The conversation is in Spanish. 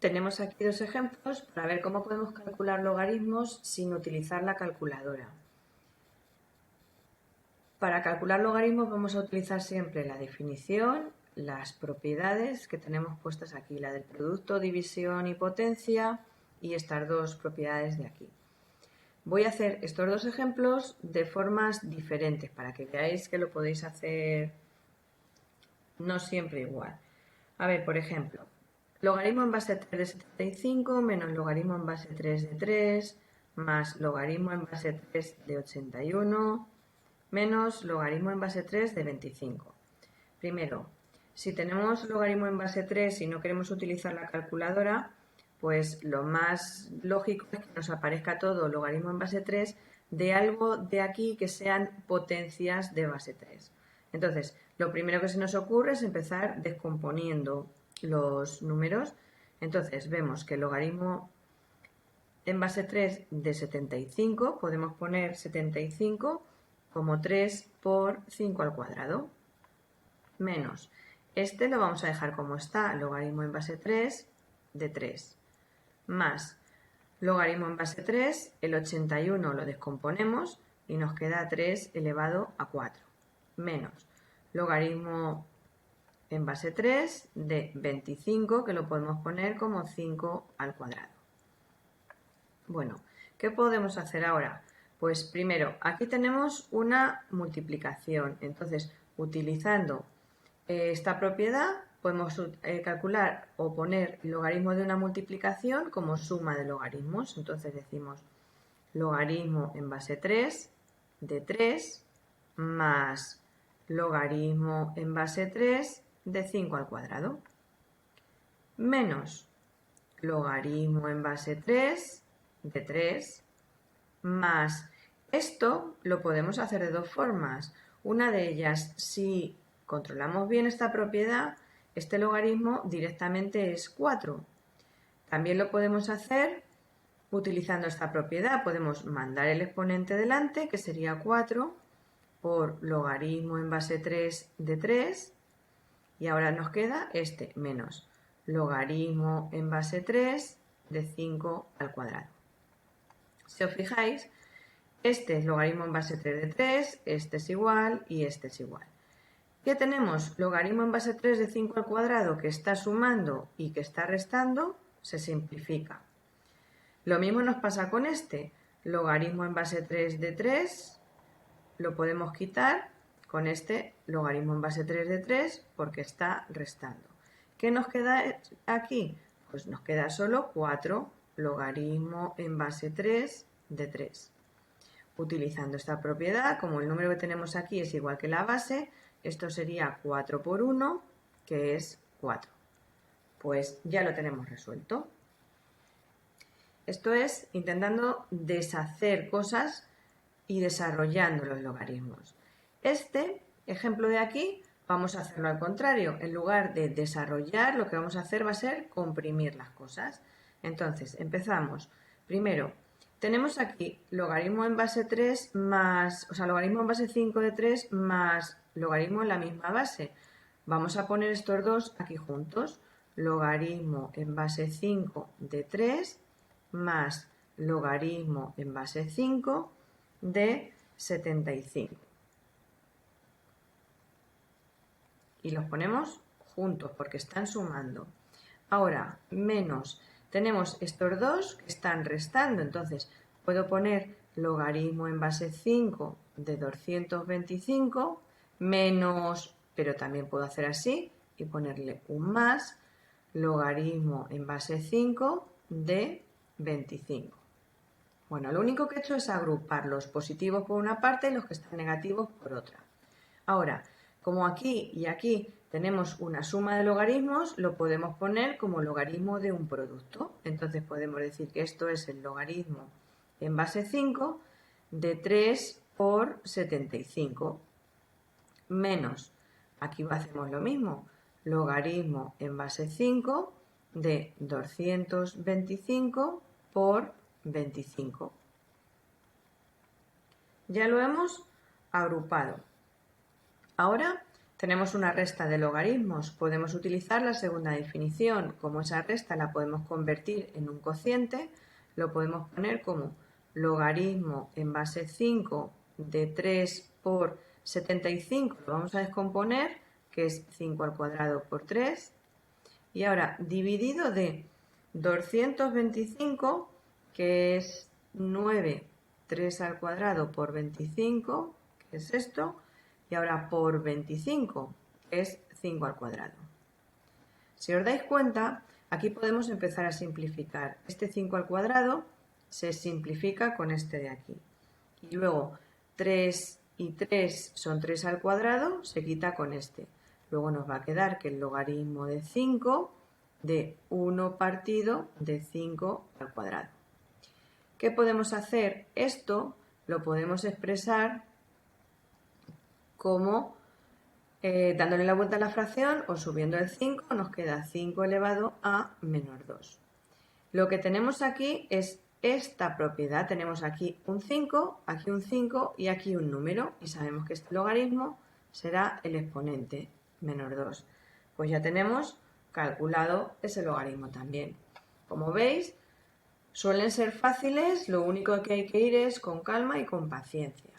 Tenemos aquí dos ejemplos para ver cómo podemos calcular logaritmos sin utilizar la calculadora. Para calcular logaritmos vamos a utilizar siempre la definición, las propiedades que tenemos puestas aquí, la del producto, división y potencia, y estas dos propiedades de aquí. Voy a hacer estos dos ejemplos de formas diferentes para que veáis que lo podéis hacer no siempre igual. A ver, por ejemplo, logaritmo en base 3 de 75 menos logaritmo en base 3 de 3 más logaritmo en base 3 de 81 menos logaritmo en base 3 de 25. Primero, si tenemos logaritmo en base 3 y no queremos utilizar la calculadora, pues lo más lógico es que nos aparezca todo logaritmo en base 3 de algo de aquí que sean potencias de base 3. Entonces, lo primero que se nos ocurre es empezar descomponiendo los números. Entonces, vemos que el logaritmo en base 3 de 75, podemos poner 75 como 3 por 5 al cuadrado, menos, este lo vamos a dejar como está, logaritmo en base 3 de 3, más logaritmo en base 3, el 81 lo descomponemos y nos queda 3 elevado a 4, menos logaritmo en base 3 de 25, que lo podemos poner como 5 al cuadrado. Bueno, ¿qué podemos hacer ahora? Pues primero, aquí tenemos una multiplicación, entonces utilizando esta propiedad podemos calcular o poner el logaritmo de una multiplicación como suma de logaritmos. Entonces decimos logaritmo en base 3 de 3 más logaritmo en base 3 de 5 al cuadrado menos logaritmo en base 3 de 3 más, esto lo podemos hacer de dos formas. Una de ellas, si controlamos bien esta propiedad, este logaritmo directamente es 4. También lo podemos hacer utilizando esta propiedad. Podemos mandar el exponente delante, que sería 4, por logaritmo en base 3 de 3. Y ahora nos queda este menos logaritmo en base 3 de 5 al cuadrado. Si os fijáis, este es logaritmo en base 3 de 3, este es igual y este es igual. ¿Qué tenemos? Logaritmo en base 3 de 5 al cuadrado que está sumando y que está restando, se simplifica. Lo mismo nos pasa con este. Logaritmo en base 3 de 3 lo podemos quitar con este logaritmo en base 3 de 3 porque está restando. ¿Qué nos queda aquí? Pues nos queda solo 4 logaritmo en base 3 de 3. Utilizando esta propiedad, como el número que tenemos aquí es igual que la base, esto sería 4 por 1, que es 4. Pues ya lo tenemos resuelto. Esto es intentando deshacer cosas y desarrollando los logaritmos. Este ejemplo de aquí vamos a hacerlo al contrario. En lugar de desarrollar, lo que vamos a hacer va a ser comprimir las cosas. Entonces, empezamos. Primero, tenemos aquí logaritmo en base 3 más, logaritmo en base 5 de 3 más logaritmo en la misma base. Vamos a poner estos dos aquí juntos. Logaritmo en base 5 de 3 más logaritmo en base 5 de 75. Y los ponemos juntos porque están sumando. Ahora, menos, tenemos estos dos que están restando, entonces puedo poner logaritmo en base 5 de 225 menos, pero también puedo hacer así y ponerle un más, logaritmo en base 5 de 25. Bueno, lo único que he hecho es agrupar los positivos por una parte y los que están negativos por otra. Ahora, como aquí y aquí tenemos una suma de logaritmos, lo podemos poner como logaritmo de un producto. Entonces podemos decir que esto es el logaritmo en base 5 de 3 por 75 menos, aquí hacemos lo mismo, logaritmo en base 5 de 225 por 25. Ya lo hemos agrupado. Ahora Tenemos una resta de logaritmos. Podemos utilizar la segunda definición. Como esa resta la podemos convertir en un cociente, lo podemos poner como logaritmo en base 5 de 3 por 75. Lo vamos a descomponer, que es 5 al cuadrado por 3. Y ahora, dividido de 225, que es 9, 3 al cuadrado por 25, que es esto, y ahora por 25, que es 5 al cuadrado. Si os dais cuenta, aquí podemos empezar a simplificar. Este 5 al cuadrado se simplifica con este de aquí. Y luego 3 y 3 son 3 al cuadrado, se quita con este. Luego nos va a quedar que el logaritmo de 5 de 1 partido de 5 al cuadrado. ¿Qué podemos hacer? Esto lo podemos expresar como dándole la vuelta a la fracción o subiendo el 5, nos queda 5 elevado a menos 2. Lo que tenemos aquí es esta propiedad. Tenemos aquí un 5 y aquí un número. Y sabemos que este logaritmo será el exponente, menos 2. Pues ya tenemos calculado ese logaritmo también. Como veis, suelen ser fáciles, lo único que hay que ir es con calma y con paciencia.